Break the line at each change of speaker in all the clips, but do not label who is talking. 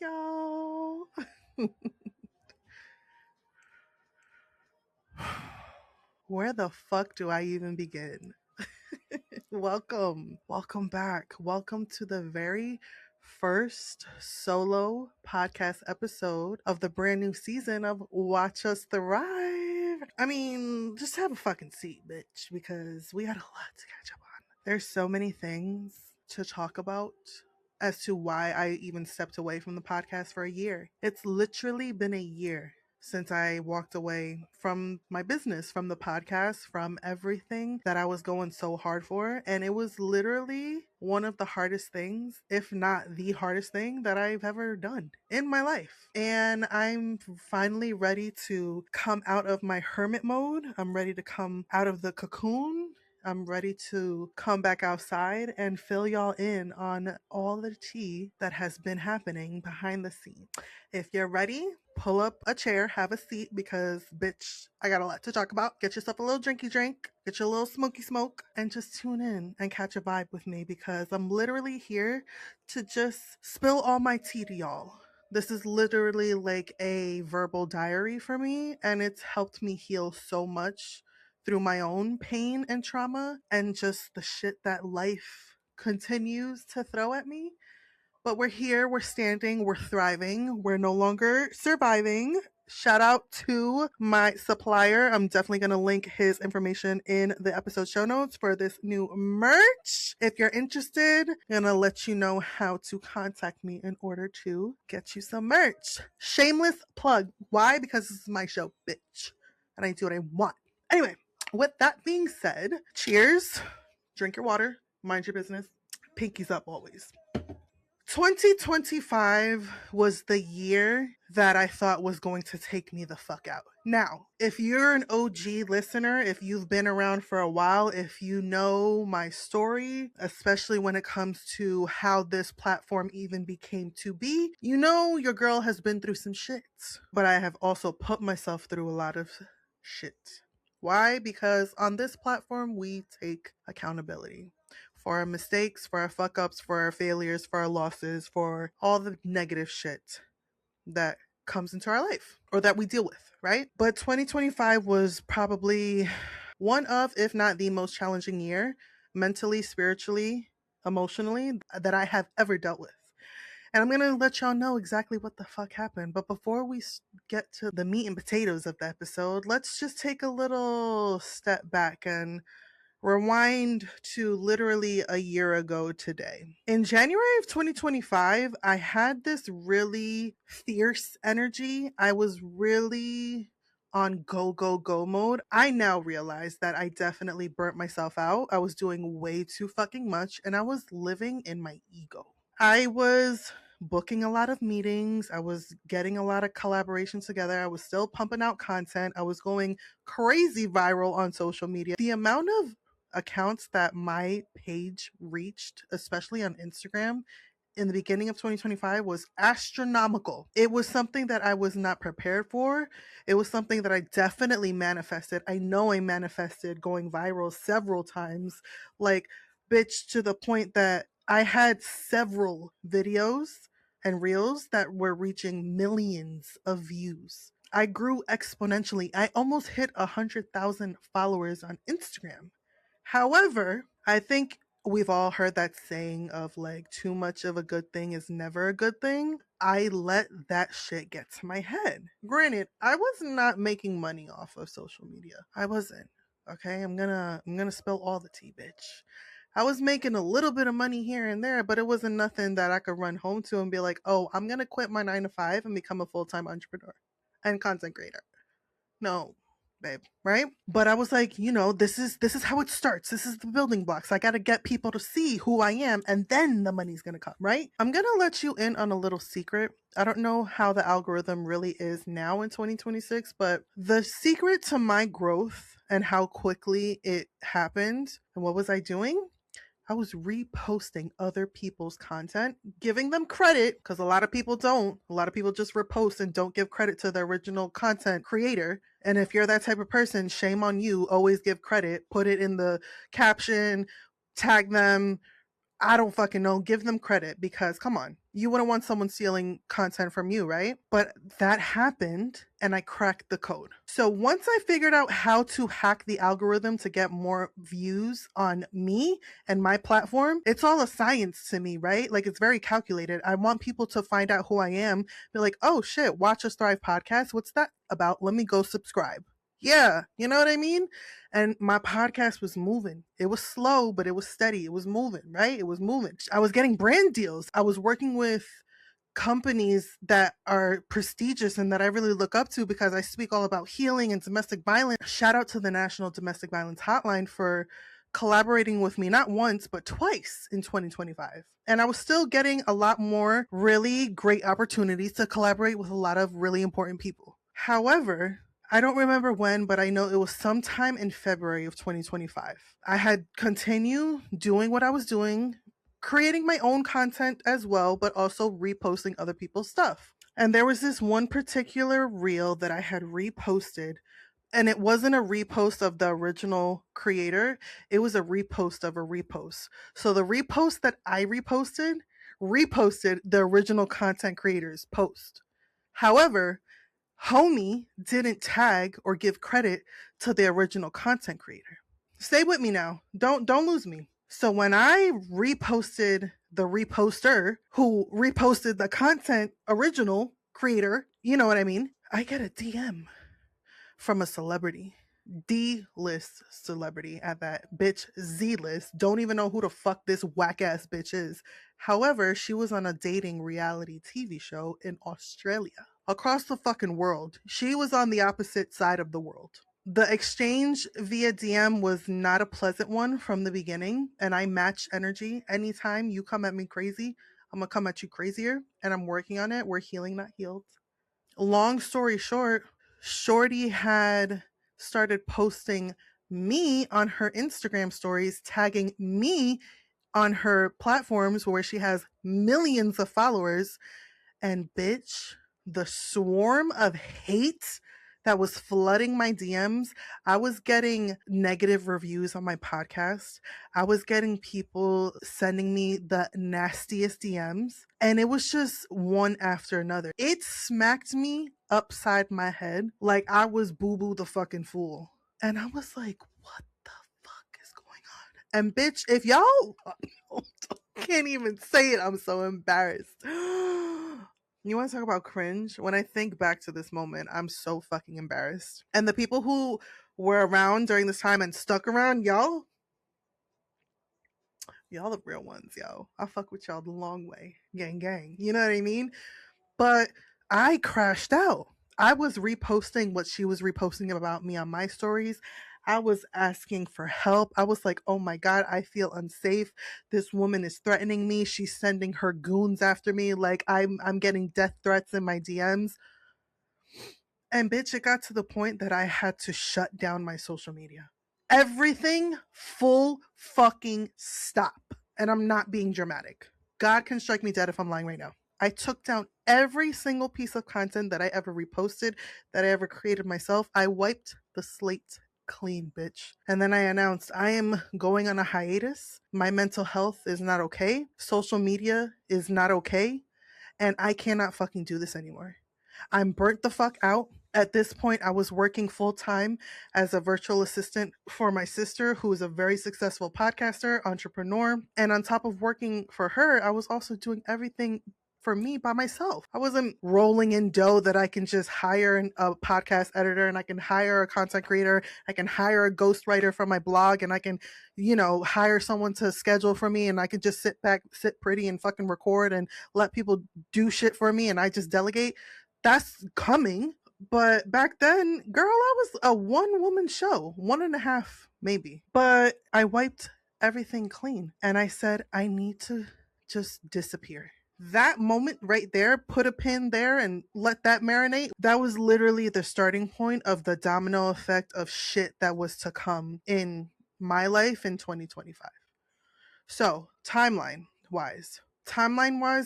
y'all. Where the fuck do I even begin? Welcome back. Welcome to the very first solo podcast episode of the brand new season of Watch Us Thrive. I mean, just have a fucking seat, bitch, because we got a lot to catch up on. There's so many things to talk about as to why I even stepped away from the podcast for a year. It's literally been a year since I walked away from my business, from the podcast, from everything that I was going so hard for. And it was literally one of the hardest things, if not the hardest thing that I've ever done in my life. And I'm finally ready to come out of my hermit mode. I'm ready to come out of the cocoon. I'm ready to come back outside and fill y'all in on all the tea that has been happening behind the scenes. If you're ready, pull up a chair, have a seat, because, bitch, I got a lot to talk about. Get yourself a little drinky drink, get your little smoky smoke, and just tune in and catch a vibe with me, because I'm literally here to just spill all my tea to y'all. This is literally like a verbal diary for me, and it's helped me heal so much through my own pain and trauma and just the shit that life continues to throw at me. But we're here, we're standing, we're thriving, we're no longer surviving. Shout out to my supplier. I'm definitely going to link his information in the episode show notes for this new merch. If you're interested, I'm going to let you know how to contact me in order to get you some merch. Shameless plug. Why? Because this is my show, bitch. And I do what I want. Anyway, with that being said, cheers. Drink your water. Mind your business. Pinkies up always. 2025 was the year that I thought was going to take me the fuck out. Now, if you're an OG listener, if you've been around for a while, if you know my story, especially when it comes to how this platform even became to be, you know your girl has been through some shit. But I have also put myself through a lot of shit. Why? Because on this platform, we take accountability for our mistakes, for our fuck ups, for our failures, for our losses, for all the negative shit that comes into our life or that we deal with, right? But 2025 was probably one of, if not the most challenging year, mentally, spiritually, emotionally, that I have ever dealt with. And I'm going to let y'all know exactly what the fuck happened. But before we get to the meat and potatoes of the episode, let's just take a little step back and rewind to literally a year ago today. In January of 2025, I had this really fierce energy. I was really on go mode. I now realize that I definitely burnt myself out. I was doing way too fucking much, and I was living in my ego. I was booking a lot of meetings. I was getting a lot of collaborations together. I was still pumping out content. I was going crazy viral on social media. The amount of accounts that my page reached, especially on Instagram, in the beginning of 2025 was astronomical. It was something that I was not prepared for. It was something that I definitely manifested. I know I manifested going viral several times, like, bitch, to the point that I had several videos and reels that were reaching millions of views. I grew exponentially. I almost hit 100,000 followers on Instagram. However, I think we've all heard that saying of like, too much of a good thing is never a good thing. I let that shit get to my head. Granted, I was not making money off of social media. I wasn't. Okay, I'm gonna spill all the tea, bitch. I was making a little bit of money here and there, but it wasn't nothing that I could run home to and be like, oh, I'm gonna quit my 9 to 5 and become a full-time entrepreneur and content creator. No, babe, right? But I was like, this is how it starts. This is the building blocks. I got to get people to see who I am, and then the money's going to come, right? I'm going to let you in on a little secret. I don't know how the algorithm really is now in 2026, but the secret to my growth and how quickly it happened, and what was I doing? I was reposting other people's content, giving them credit, because a lot of people don't. A lot of people just repost and don't give credit to the original content creator. And if you're that type of person, shame on you. Always give credit. Put it in the caption, tag them. I don't fucking know. Give them credit because come on, you wouldn't want someone stealing content from you, right? But that happened and I cracked the code. So once I figured out how to hack the algorithm to get more views on me and my platform, it's all a science to me, right? Like it's very calculated. I want people to find out who I am, be like, oh shit, Watch Us Thrive podcast. What's that about? Let me go subscribe. Yeah, you know what I mean? And my podcast was moving. It was slow, but it was steady. It was moving, right? It was moving. I was getting brand deals. I was working with companies that are prestigious and that I really look up to because I speak all about healing and domestic violence. Shout out to the National Domestic Violence Hotline for collaborating with me not once but twice in 2025. And I was still getting a lot more really great opportunities to collaborate with a lot of really important people. However, I don't remember when, but I know it was sometime in February of 2025. I had continued doing what I was doing, creating my own content as well, but also reposting other people's stuff. And there was this one particular reel that I had reposted, and it wasn't a repost of the original creator, it was a repost of a repost. So the repost that I reposted the original content creator's post. However, homie didn't tag or give credit to the original content creator. Stay with me now. Don't lose me. So when I reposted the reposter who reposted the content original creator, you know what I mean? I get a DM from a celebrity. D-list celebrity at that. Bitch Z-list. Don't even know who the fuck this whack ass bitch is. However, she was on a dating reality TV show in Australia. Across the fucking world. She was on the opposite side of the world. The exchange via DM was not a pleasant one from the beginning, and I match energy. Anytime you come at me crazy, I'm gonna come at you crazier, and I'm working on it. We're healing, not healed. Long story short, Shorty had started posting me on her Instagram stories, tagging me on her platforms where she has millions of followers. And bitch, the swarm of hate that was flooding my DMs. I was getting negative reviews on my podcast. I was getting people sending me the nastiest DMs. And it was just one after another. It smacked me upside my head like I was Boo Boo the fucking fool. And I was like, what the fuck is going on? And bitch, if y'all can't even say it, I'm so embarrassed. You want to talk about cringe? When I think back to this moment, I'm so fucking embarrassed. And the people who were around during this time and stuck around, y'all the real ones, yo. I fuck with y'all the long way. Gang, gang. You know what I mean? But I crashed out. I was reposting what she was reposting about me on my stories. I was asking for help. I was like, oh my God, I feel unsafe. This woman is threatening me. She's sending her goons after me. Like I'm getting death threats in my DMs. And bitch, it got to the point that I had to shut down my social media. Everything full fucking stop. And I'm not being dramatic. God can strike me dead if I'm lying right now. I took down every single piece of content that I ever reposted, that I ever created myself. I wiped the slate clean, bitch. And then I announced I am going on a hiatus. My mental health is not okay. Social media is not okay. And I cannot fucking do this anymore. I'm burnt the fuck out. At this point, I was working full time as a virtual assistant for my sister, who is a very successful podcaster, entrepreneur. And on top of working for her, I was also doing everything for me by myself. I wasn't rolling in dough that I can just hire a podcast editor and I can hire a content creator. I can hire a ghostwriter for my blog and I can, hire someone to schedule for me and I can just sit back, sit pretty and fucking record and let people do shit for me and I just delegate. That's coming. But back then, girl, I was a one woman show, 1.5 maybe. But I wiped everything clean and I said, I need to just disappear. That moment right there, put a pin there and let that marinate. That was literally the starting point of the domino effect of shit that was to come in my life in 2025. So, timeline wise,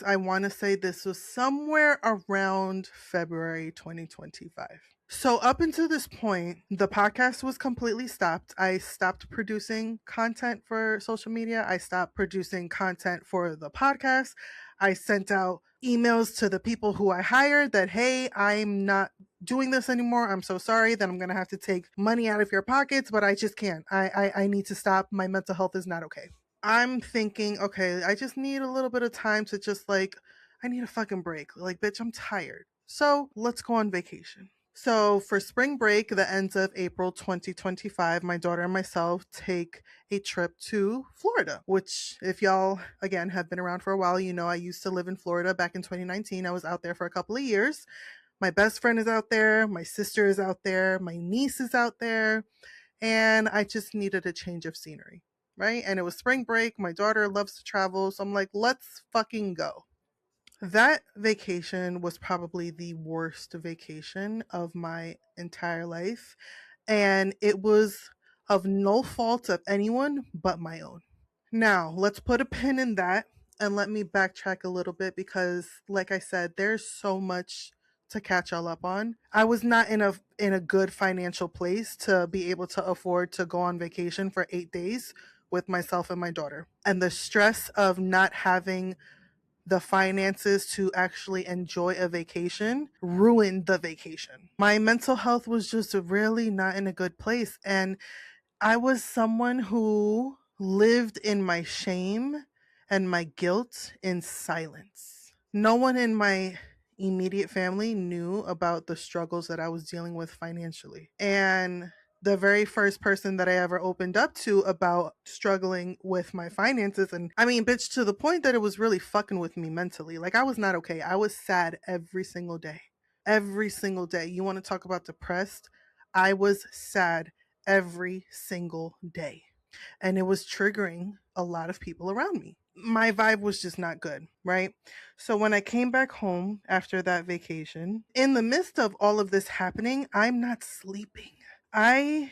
I want to say this was somewhere around February 2025. So up until this point, the podcast was completely stopped. I stopped producing content for social media. I stopped producing content for the podcast. I sent out emails to the people who I hired that, hey, I'm not doing this anymore. I'm so sorry that I'm going to have to take money out of your pockets, but I just can't. I need to stop. My mental health is not okay. I'm thinking, okay, I just need a little bit of time to just like, I need a fucking break. Like, bitch, I'm tired. So let's go on vacation. So for spring break, the ends of April 2025, my daughter and myself take a trip to Florida, which if y'all, again, have been around for a while, you know I used to live in Florida back in 2019. I was out there for a couple of years. My best friend is out there. My sister is out there. My niece is out there. And I just needed a change of scenery, right? And it was spring break. My daughter loves to travel. So I'm like, let's fucking go. That vacation was probably the worst vacation of my entire life. And it was of no fault of anyone but my own. Now, let's put a pin in that and let me backtrack a little bit because like I said, there's so much to catch all up on. I was not in a good financial place to be able to afford to go on vacation for 8 days with myself and my daughter. And the stress of not having the finances to actually enjoy a vacation ruined the vacation. My mental health was just really not in a good place. And I was someone who lived in my shame and my guilt in silence. No one in my immediate family knew about the struggles that I was dealing with financially. And the very first person that I ever opened up to about struggling with my finances, and I mean, bitch, to the point that it was really fucking with me mentally. Like, I was not okay. I was sad every single day. Every single day. You want to talk about depressed? I was sad every single day. And it was triggering a lot of people around me. My vibe was just not good, right? So when I came back home after that vacation, in the midst of all of this happening, I'm not sleeping. I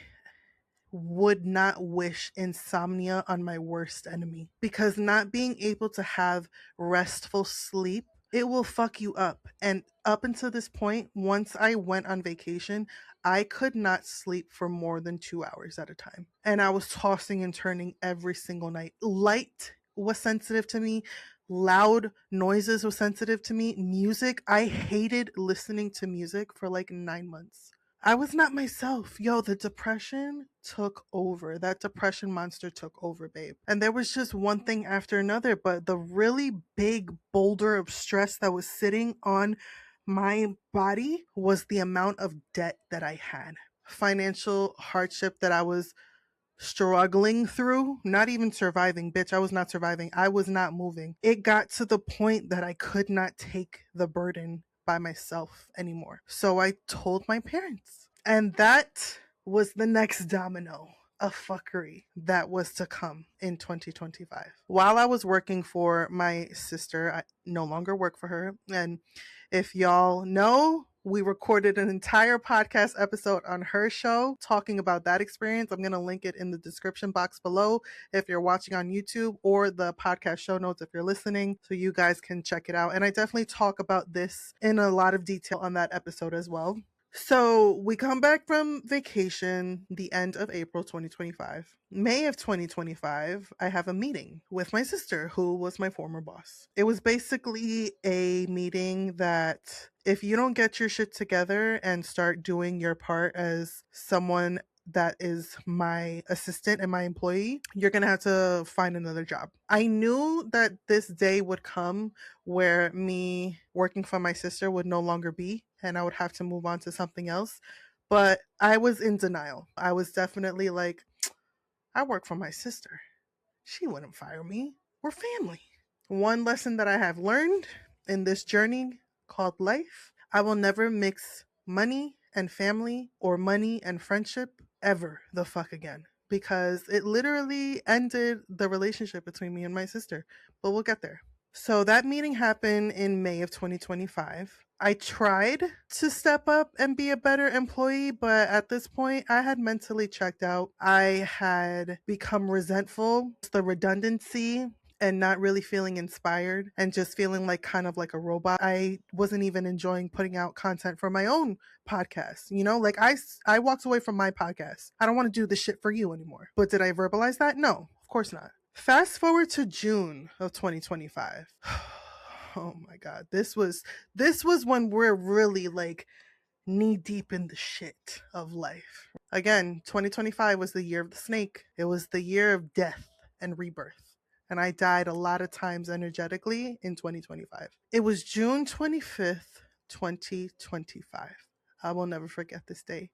would not wish insomnia on my worst enemy because not being able to have restful sleep, it will fuck you up. And up until this point, once I went on vacation, I could not sleep for more than 2 hours at a time. And I was tossing and turning every single night. Light was sensitive to me. Loud noises was sensitive to me. Music, I hated listening to music for like 9 months. I was not myself. Yo, the depression took over. That depression monster took over, babe. And there was just one thing after another, but the really big boulder of stress that was sitting on my body was the amount of debt that I had. Financial hardship that I was struggling through, not even surviving. Bitch, I was not surviving. I was not moving. It got to the point that I could not take the burden by myself anymore. So I told my parents. And that was the next domino of fuckery that was to come in 2025. While I was working for my sister, I no longer work for her. And if y'all know, we recorded an entire podcast episode on her show talking about that experience. I'm going to link it in the description box below if you're watching on YouTube, or the podcast show notes if you're listening, so you guys can check it out. And I definitely talk about this in a lot of detail on that episode as well. So we come back from vacation the end of April 2025. May of 2025, I have a meeting with my sister, who was my former boss. It was basically a meeting that if you don't get your shit together and start doing your part as someone that is my assistant and my employee, you're going to have to find another job. I knew that this day would come where me working for my sister would no longer be and I would have to move on to something else. But I was in denial. I was definitely like, I work for my sister. She wouldn't fire me. We're family. One lesson that I have learned in this journey called life: I will never mix money and family or money and friendship ever the fuck again, because it literally ended the relationship between me and my sister. But we'll get there. So that meeting happened in May of 2025. I tried to step up and be a better employee, but at this point, I had mentally checked out. I had become resentful. The redundancy and not really feeling inspired and just feeling like kind of like a robot. I wasn't even enjoying putting out content for my own podcast. You know, like I walked away from my podcast. I don't want to do this shit for you anymore. But did I verbalize that? No, of course not. Fast forward to June of 2025. Oh my God. This was when we're really like knee deep in the shit of life. Again, 2025 was the year of the snake. It was the year of death and rebirth. And I died a lot of times energetically in 2025. It was June 25th, 2025. I will never forget this day.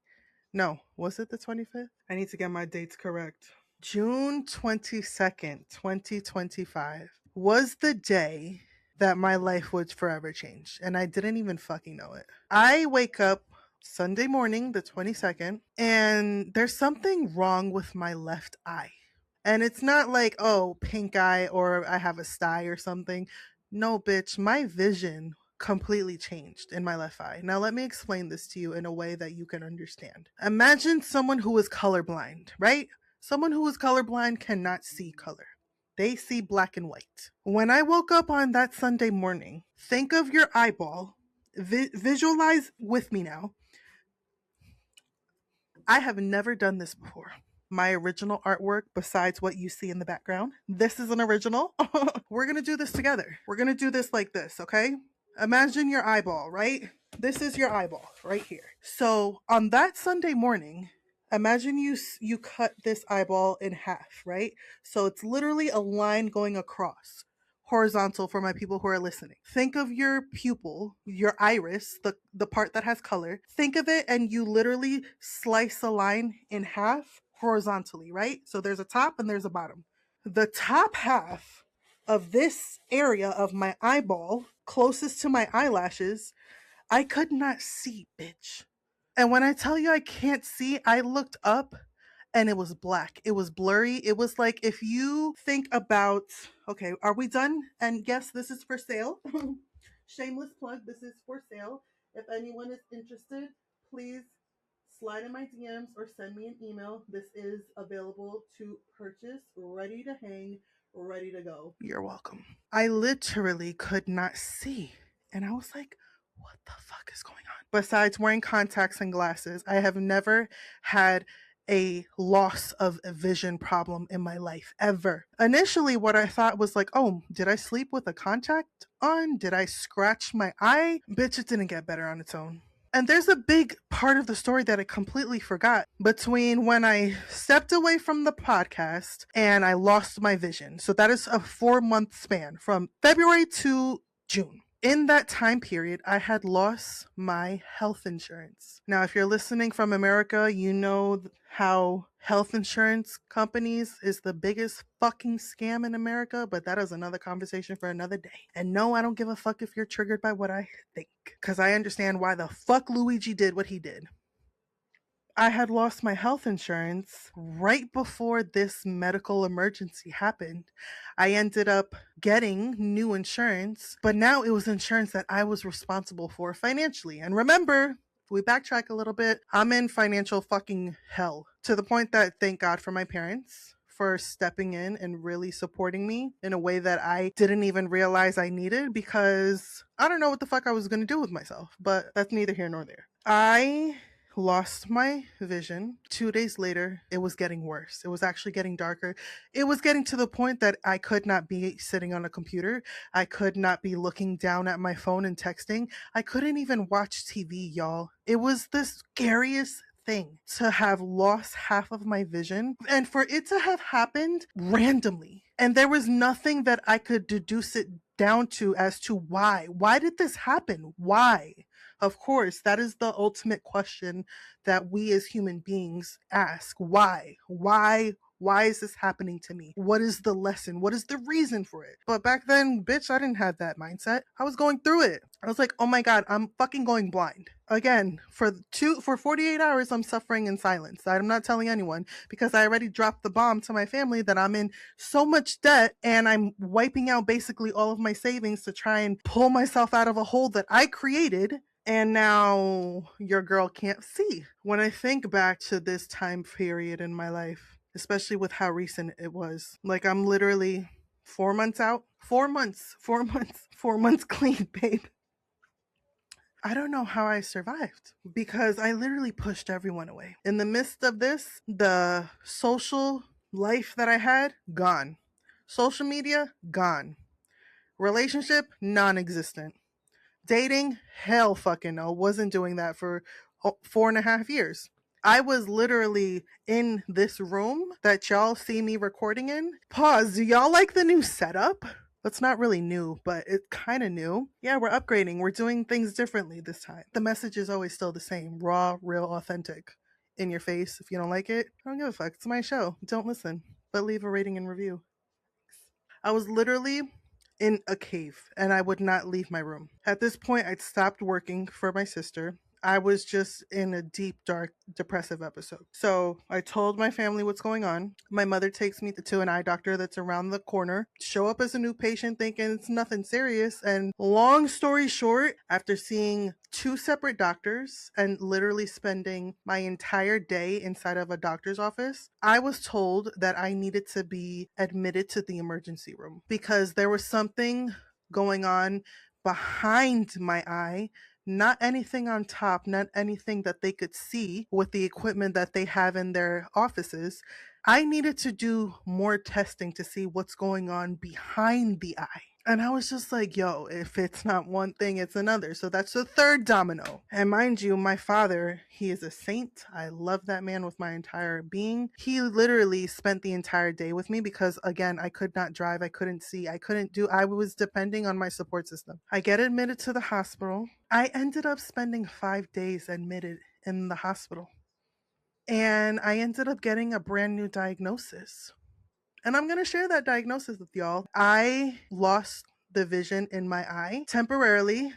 No, was it the 25th? I need to get my dates correct. June 22nd, 2025 was the day that my life would forever change. And I didn't even fucking know it. I wake up Sunday morning, the 22nd, and there's something wrong with my left eye. And it's not like, oh, pink eye or I have a sty or something. No, bitch, my vision completely changed in my left eye. Now, let me explain this to you in a way that you can understand. Imagine someone who is colorblind, right? Someone who is colorblind cannot see color. They see black and white. When I woke up on that Sunday morning, think of your eyeball. Visualize with me now. I have never done this before. My original artwork, besides what you see in the background, this is an original. We're going to do this together. We're going to do this like this, okay? Imagine your eyeball, right? This is your eyeball right here. So on that Sunday morning, imagine you cut this eyeball in half, right? So it's literally a line going across, horizontal for my people who are listening. Think of your pupil, your iris, the part that has color. Think of it and you literally slice a line in half horizontally, right? So there's a top and there's a bottom. The top half of this area of my eyeball, closest to my eyelashes, I could not see, bitch. And when I tell you I can't see, I looked up and it was black. It was blurry. It was like if you think about, okay, are we done? And yes, this is for sale. Shameless plug, this is for sale. If anyone is interested, please slide in my DMs or send me an email. This is available to purchase, ready to hang, ready to go. You're welcome. I literally could not see. And I was like, what the fuck is going on? Besides wearing contacts and glasses, I have never had a loss of vision problem in my life ever. Initially, what I thought was like, oh, did I sleep with a contact on? Did I scratch my eye? Bitch, it didn't get better on its own. And there's a big part of the story that I completely forgot between when I stepped away from the podcast and I lost my vision. So that is a 4-month span from February to June. In that time period, I had lost my health insurance. Now, if you're listening from America, you know how health insurance companies is the biggest fucking scam in America, but that is another conversation for another day. And no, I don't give a fuck if you're triggered by what I think, because I understand why the fuck Luigi did what he did. I had lost my health insurance right before this medical emergency happened. I ended up getting new insurance, but now it was insurance that I was responsible for financially. And remember, if we backtrack a little bit, I'm in financial fucking hell to the point that thank God for my parents for stepping in and really supporting me in a way that I didn't even realize I needed, because I don't know what the fuck I was going to do with myself, but that's neither here nor there. I lost my vision. 2 days later, it was getting worse. It was actually getting darker. It was getting to the point that I could not be sitting on a computer. I could not be looking down at my phone and texting. I couldn't even watch TV, y'all. It was the scariest thing to have lost half of my vision and for it to have happened randomly. And there was nothing that I could deduce it down to as to why. Why did this happen? Why? Of course, that is the ultimate question that we as human beings ask. Why? Why is this happening to me? What is the lesson? What is the reason for it? But back then, bitch, I didn't have that mindset. I was going through it. I was like, oh my God, I'm fucking going blind. Again, for 48 hours, I'm suffering in silence. I'm not telling anyone because I already dropped the bomb to my family that I'm in so much debt and I'm wiping out basically all of my savings to try and pull myself out of a hole that I created. And now your girl can't see. When I think back to this time period in my life, especially with how recent it was, like I'm literally 4 months out, 4 months, 4 months, 4 months clean, babe. I don't know how I survived because I literally pushed everyone away. In the midst of this, the social life that I had, gone. Social media, gone. Relationship, non existent. Dating, hell fucking no. Wasn't doing that for 4.5 years. I was literally in this room that y'all see me recording in. Pause. Do y'all like the new setup? That's not really new, but it's kind of new. Yeah, we're upgrading. We're doing things differently this time. The message is always still the same: raw, real, authentic. In your face. If you don't like it, I don't give a fuck. It's my show. Don't listen, but leave a rating and review. I was literally in a cave and I would not leave my room. At this point, I'd stopped working for my sister. I was just in a deep, dark, depressive episode. So I told my family what's going on. My mother takes me to an eye doctor that's around the corner. Show up as a new patient thinking it's nothing serious. And long story short, after seeing 2 separate doctors and literally spending my entire day inside of a doctor's office, I was told that I needed to be admitted to the emergency room because there was something going on behind my eye. Not anything on top, not anything that they could see with the equipment that they have in their offices. I needed to do more testing to see what's going on behind the eye. And I was just like, yo, if it's not one thing, it's another. So that's the 3rd domino. And mind you, my father, he is a saint. I love that man with my entire being. He literally spent the entire day with me because, again, I could not drive. I couldn't see. I was depending on my support system. I get admitted to the hospital. I ended up spending 5 days admitted in the hospital. And I ended up getting a brand new diagnosis. And I'm going to share that diagnosis with y'all. I lost the vision in my eye temporarily.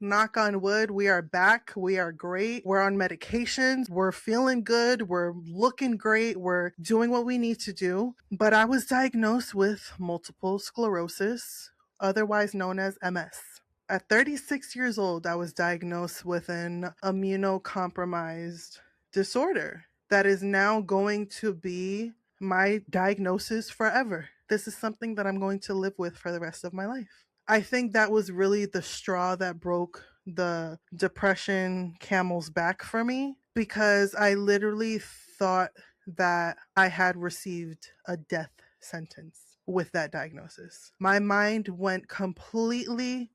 Knock on wood, we are back. We are great. We're on medications. We're feeling good. We're looking great. We're doing what we need to do. But I was diagnosed with multiple sclerosis, otherwise known as MS. At 36 years old, I was diagnosed with an immunocompromised disorder that is now going to be my diagnosis forever. This is something that I'm going to live with for the rest of my life. I think that was really the straw that broke the depression camel's back for me because I literally thought that I had received a death sentence with that diagnosis. My mind went completely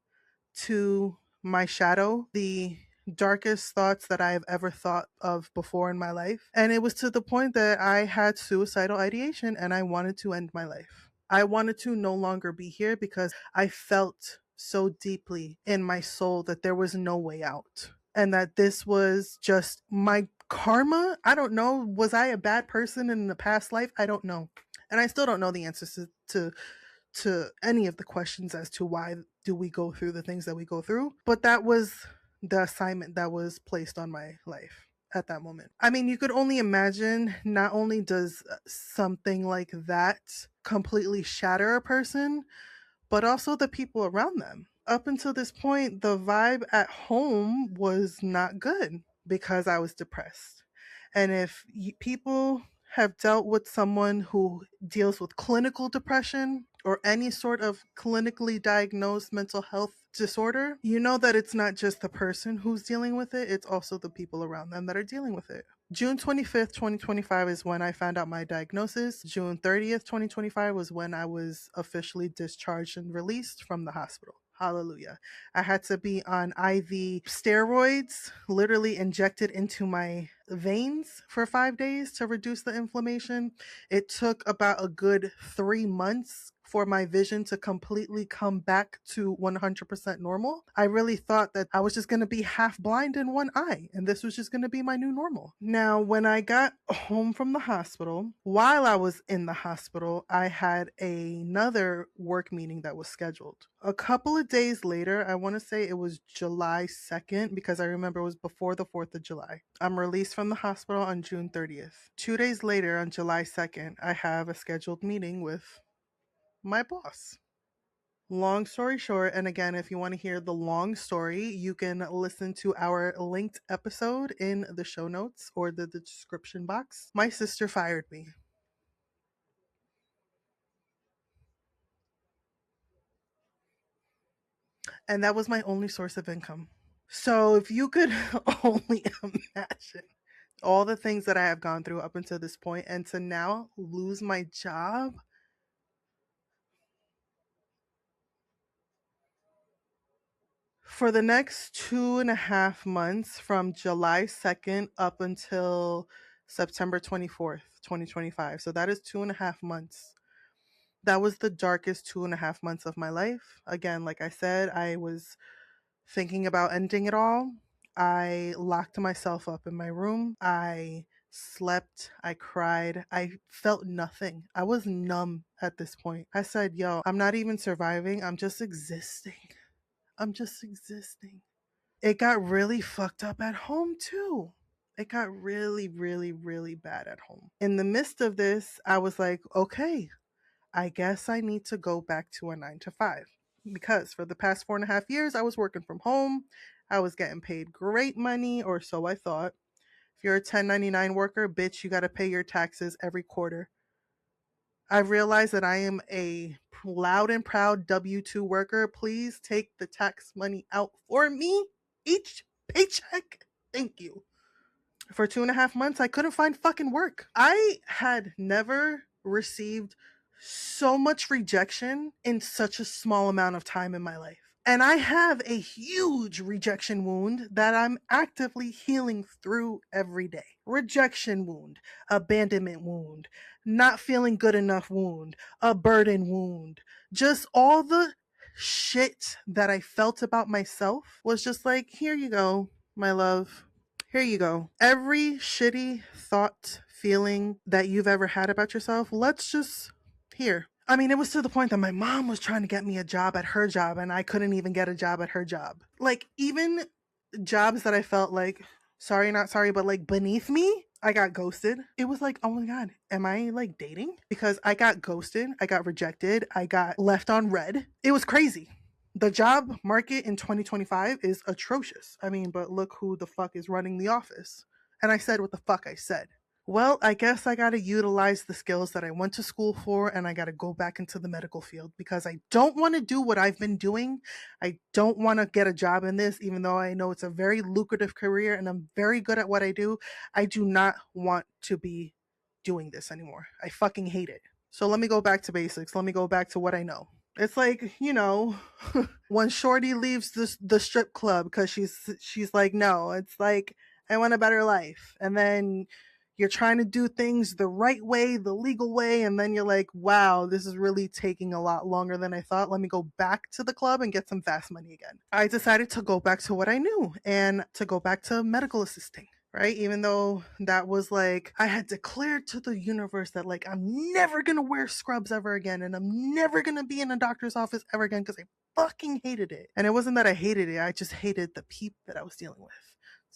to my shadow, the darkest thoughts that I have ever thought of before in my life. And it was to the point that I had suicidal ideation and I wanted to end my life. I wanted to no longer be here because I felt so deeply in my soul that there was no way out and that this was just my karma. I don't know. Was I a bad person in the past life? I don't know. And I still don't know the answers to any of the questions as to why do we go through the things that we go through. But that was the assignment that was placed on my life at that moment. I mean, you could only imagine, not only does something like that completely shatter a person, but also the people around them. Up until this point, the vibe at home was not good because I was depressed. And if people have dealt with someone who deals with clinical depression or any sort of clinically diagnosed mental health disorder, you know that it's not just the person who's dealing with it, it's also the people around them that are dealing with it. June 25th, 2025 is when I found out my diagnosis. June 30th, 2025 was when I was officially discharged and released from the hospital. Hallelujah. I had to be on IV steroids, literally injected into my veins for 5 days to reduce the inflammation. It took about a good 3 months for my vision to completely come back to 100% normal. I really thought that I was just going to be half blind in one eye and this was just going to be my new normal. Now, when I got home from the hospital, while I was in the hospital, I had another work meeting that was scheduled. A couple of days later, I want to say it was July 2nd, because I remember it was before the 4th of July. I'm released from the hospital on June 30th. 2 days later, on July 2nd, I have a scheduled meeting with my boss. Long story short, and again, if you want to hear the long story, you can listen to our linked episode in the show notes or the description box. My sister fired me. And that was my only source of income. So if you could only imagine all the things that I have gone through up until this point, and to now lose my job. For the next 2.5 months, from July 2nd up until September 24th, 2025. So that is 2.5 months. That was the darkest 2.5 months of my life. Again, like I said, I was thinking about ending it all. I locked myself up in my room. I slept. I cried. I felt nothing. I was numb at this point. I said, yo, I'm not even surviving. I'm just existing. I'm just existing. It got really fucked up at home too. It got really, really, really bad at home. In the midst of this, I was like, okay, I guess I need to go back to a 9 to 5, because for the past 4.5 years, I was working from home. I was getting paid great money, or so I thought. If you're a 1099 worker, bitch, you got to pay your taxes every quarter. I realized that I am a loud and proud W-2 worker. Please take the tax money out for me each paycheck. Thank you. For 2.5 months, I couldn't find fucking work. I had never received so much rejection in such a small amount of time in my life. And I have a huge rejection wound that I'm actively healing through every day. Rejection wound, abandonment wound, not feeling good enough wound, a burden wound. Just all the shit that I felt about myself was just like, here you go, my love. Here you go. Every shitty thought, feeling that you've ever had about yourself, let's just here. I mean, it was to the point that my mom was trying to get me a job at her job, and I couldn't even get a job at her job. Like, even jobs that I felt like, sorry, not sorry, but like beneath me, I got ghosted. It was like, oh my God, am I like dating? Because I got ghosted, I got rejected, I got left on red. It was crazy. The job market in 2025 is atrocious. I mean, but look who the fuck is running the office. And I said what the fuck I said. Well, I guess I got to utilize the skills that I went to school for, and I got to go back into the medical field, because I don't want to do what I've been doing. I don't want to get a job in this, even though I know it's a very lucrative career and I'm very good at what I do. I do not want to be doing this anymore. I fucking hate it. So let me go back to basics. Let me go back to what I know. It's like, when Shorty leaves the strip club because she's like, no, it's like, I want a better life. And then you're trying to do things the right way, the legal way, and then you're like, wow, this is really taking a lot longer than I thought. Let me go back to the club and get some fast money again. I decided to go back to what I knew and to go back to medical assisting. Right? Even though that was like, I had declared to the universe that like, I'm never gonna wear scrubs ever again, and I'm never gonna be in a doctor's office ever again, because I fucking hated it. And it wasn't that I hated it, I just hated the people that I was dealing with.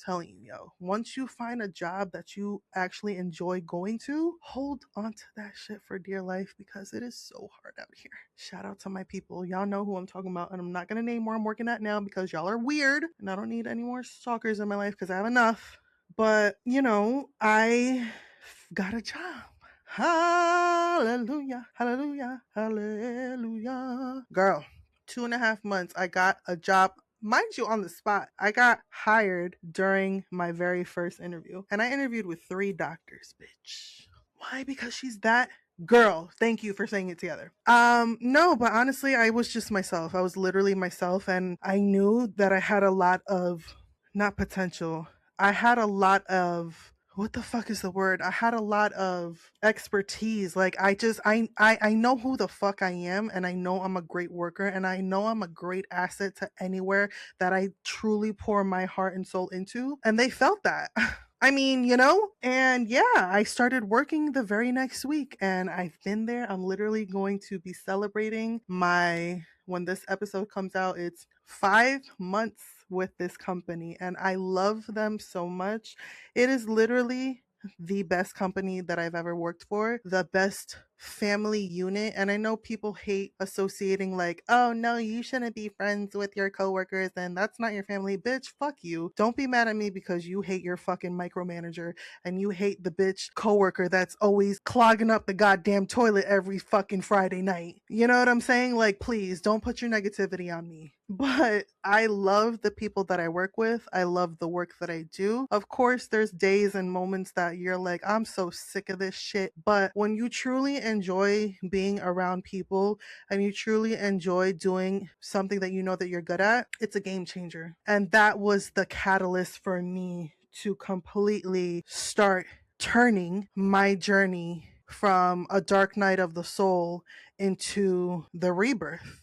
Telling you, yo, once you find a job that you actually enjoy going to, hold on to that shit for dear life, because it is so hard out here. Shout out to my people. Y'all know who I'm talking about, and I'm not gonna name where I'm working at now because y'all are weird, and I don't need any more stalkers in my life because I have enough. But, I got a job. Hallelujah, hallelujah, hallelujah. Girl, 2.5 months, I got a job. Mind you, on the spot. I got hired during my very first interview. And I interviewed with 3 doctors, bitch. Why? Because she's that girl. Thank you for saying it together. No, but honestly, I was just myself. I was literally myself. And I knew that I had a lot of, not potential, I had a lot of, what the fuck is the word? I had a lot of expertise. Like, I know who the fuck I am, and I know I'm a great worker, and I know I'm a great asset to anywhere that I truly pour my heart and soul into. And they felt that. I mean, and yeah, I started working the very next week, and I've been there. I'm literally going to be celebrating when this episode comes out, it's 5 months with this company, and I love them so much. It is literally the best company that I've ever worked for, the best family unit. And I know people hate associating like, oh no, you shouldn't be friends with your coworkers and that's not your family. Bitch, fuck you. Don't be mad at me because you hate your fucking micromanager and you hate the bitch coworker that's always clogging up the goddamn toilet every fucking Friday night. You know what I'm saying? Like, please don't put your negativity on me. But I love the people that I work with. I love the work that I do. Of course, there's days and moments that you're like, I'm so sick of this shit. But when you truly enjoy being around people and you truly enjoy doing something that you know that you're good at, it's a game changer. And that was the catalyst for me to completely start turning my journey from a dark night of the soul into the rebirth.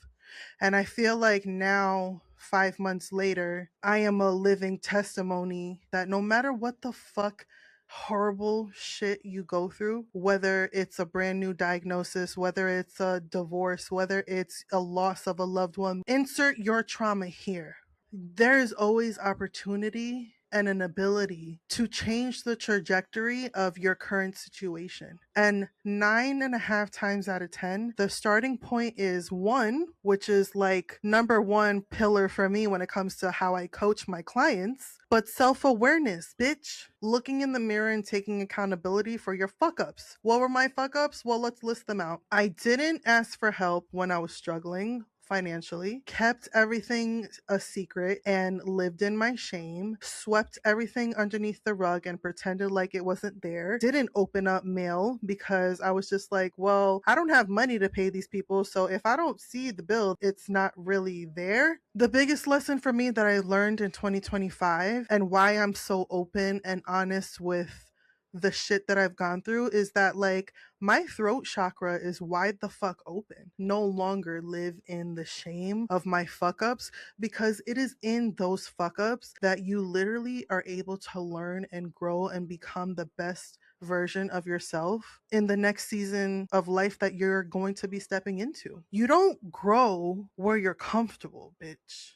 And I feel like now, 5 months later, I am a living testimony that no matter what the fuck horrible shit you go through, whether it's a brand new diagnosis, whether it's a divorce, whether it's a loss of a loved one, insert your trauma here. There's always opportunity and an ability to change the trajectory of your current situation. And 9.5 times out of 10, the starting point is one, which is like number one pillar for me when it comes to how I coach my clients, but self-awareness, bitch. Looking in the mirror and taking accountability for your fuck ups. What were my fuck ups? Well, let's list them out. I didn't ask for help when I was struggling financially, kept everything a secret and lived in my shame, swept everything underneath the rug and pretended like it wasn't there, didn't open up mail because I was just like, well, I don't have money to pay these people, so if I don't see the bill, it's not really there. The biggest lesson for me that I learned in 2025 and why I'm so open and honest with the shit that I've gone through is that like my throat chakra is wide the fuck open. No longer live in the shame of my fuck ups because it is in those fuck ups that you literally are able to learn and grow and become the best version of yourself in the next season of life that you're going to be stepping into. You don't grow where you're comfortable, bitch.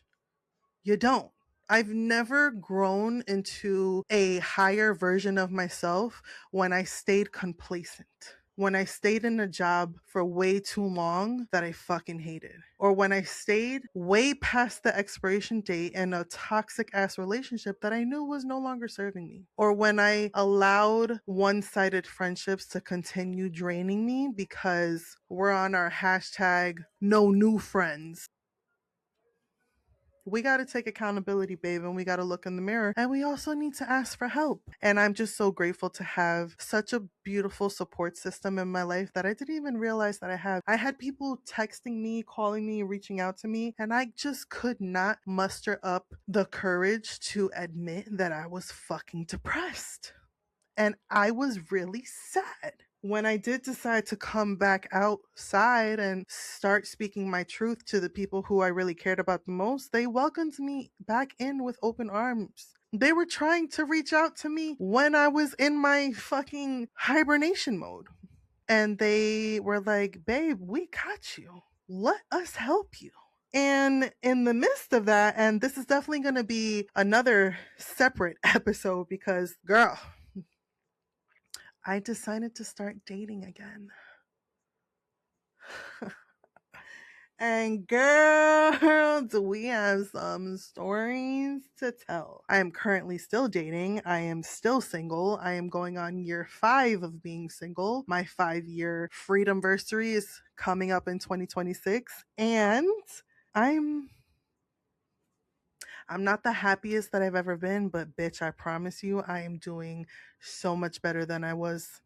You don't. I've never grown into a higher version of myself when I stayed complacent. When I stayed in a job for way too long that I fucking hated. Or when I stayed way past the expiration date in a toxic ass relationship that I knew was no longer serving me. Or when I allowed one-sided friendships to continue draining me because we're on our hashtag no new friends. We got to take accountability, babe, and we got to look in the mirror. And we also need to ask for help. And I'm just so grateful to have such a beautiful support system in my life that I didn't even realize that I have. I had people texting me, calling me, reaching out to me, and I just could not muster up the courage to admit that I was fucking depressed. And I was really sad. When I did decide to come back outside and start speaking my truth to the people who I really cared about the most, they welcomed me back in with open arms. They were trying to reach out to me when I was in my fucking hibernation mode. And they were like, babe, we got you. Let us help you. And in the midst of that, and this is definitely going to be another separate episode because, girl, I decided to start dating again. And girl, do we have some stories to tell. I am currently still dating. I am still single. I am going on year 5 of being single. My 5-year freedomversary is coming up in 2026. And I'm not the happiest that I've ever been, but bitch, I promise you, I am doing so much better than I was.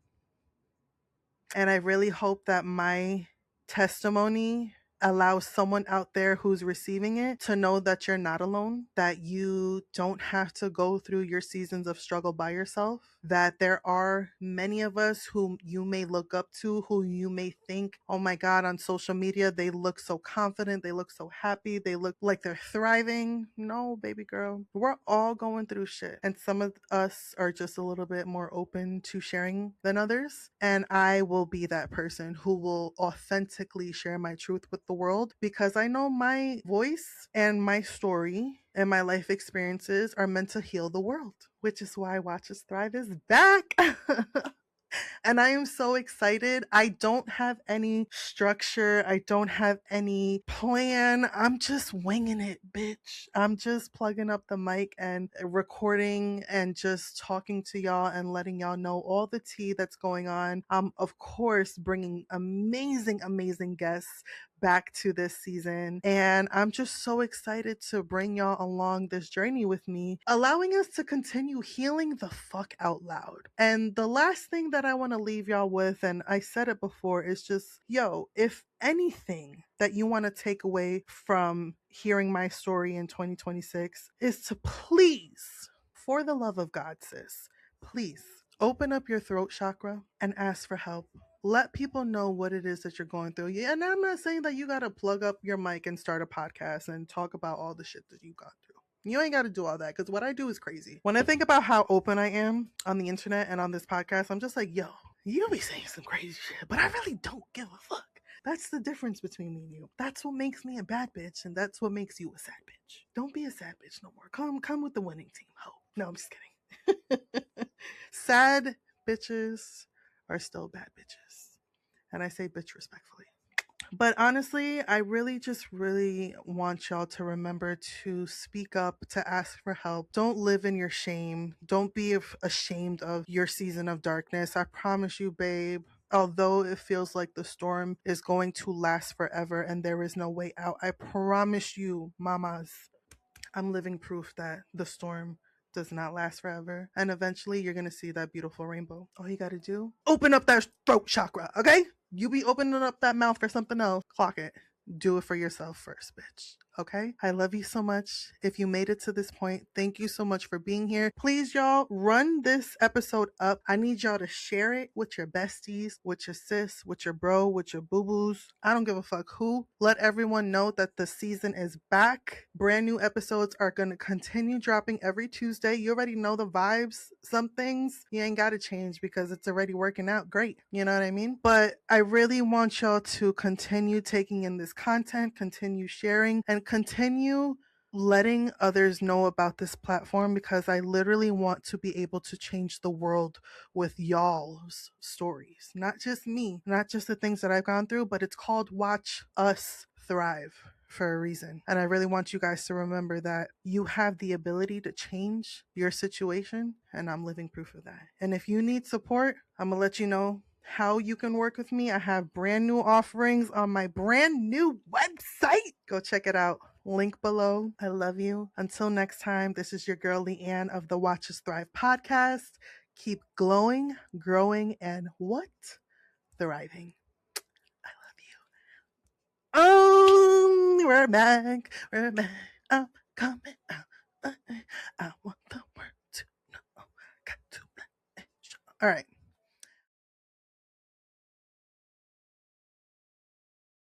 And I really hope that my testimony allows someone out there who's receiving it to know that you're not alone, that you don't have to go through your seasons of struggle by yourself, that there are many of us whom you may look up to, who you may think, oh my God, on social media, they look so confident, they look so happy, they look like they're thriving. No, baby girl, we're all going through shit. And some of us are just a little bit more open to sharing than others. And I will be that person who will authentically share my truth with the world because I know my voice and my story and my life experiences are meant to heal the world, which is why Watch Us Thrive is back. And I am so excited. I don't have any structure. I don't have any plan. I'm just winging it, bitch. I'm just plugging up the mic and recording and just talking to y'all and letting y'all know all the tea that's going on. I'm, of course, bringing amazing, amazing guests back to this season. And I'm just so excited to bring y'all along this journey with me, allowing us to continue healing the fuck out loud. And the last thing that I want to leave y'all with, and I said it before, is just, yo, if anything that you want to take away from hearing my story in 2026 is to please, for the love of God, sis, please open up your throat chakra and ask for help. Let people know what it is that you're going through. Yeah, and I'm not saying that you got to plug up your mic and start a podcast and talk about all the shit that you've gone through. You ain't got to do all that, because what I do is crazy. When I think about how open I am on the internet and on this podcast, I'm just like, yo, you be saying some crazy shit, but I really don't give a fuck. That's the difference between me and you. That's what makes me a bad bitch, and that's what makes you a sad bitch. Don't be a sad bitch no more. Come with the winning team, ho. No, I'm just kidding. Sad bitches are still bad bitches. And I say bitch respectfully. But honestly, I really want y'all to remember to speak up, to ask for help. Don't live in your shame. Don't be ashamed of your season of darkness. I promise you, babe, although it feels like the storm is going to last forever and there is no way out, I promise you, mamas, I'm living proof that the storm does not last forever. And eventually you're going to see that beautiful rainbow. All you got to do, open up that throat chakra, okay? You be opening up that mouth for something else. Clock it. Do it for yourself first, bitch. Okay? I love you so much. If you made it to this point, thank you so much for being here. Please, y'all, run this episode up. I need y'all to share it with your besties, with your sis, with your bro, with your boo-boos. I don't give a fuck who. Let everyone know that the season is back. Brand new episodes are going to continue dropping every Tuesday. You already know the vibes. Some things you ain't got to change because it's already working out great. You know what I mean? But I really want y'all to continue taking in this content, continue sharing, and continue letting others know about this platform, because I literally want to be able to change the world with y'all's stories. Not just me, not just the things that I've gone through, but it's called Watch Us Thrive for a reason. And I really want you guys to remember that you have the ability to change your situation, and I'm living proof of that. And if you need support, I'm gonna let you know how you can work with me. I have brand new offerings on my brand new website. Go check it out. Link below. I love you. Until next time, this is your girl Leanne of the Watch Us Thrive podcast. Keep glowing, growing, and what? Thriving. I love you. Oh, we're back. We're back. I'm coming out.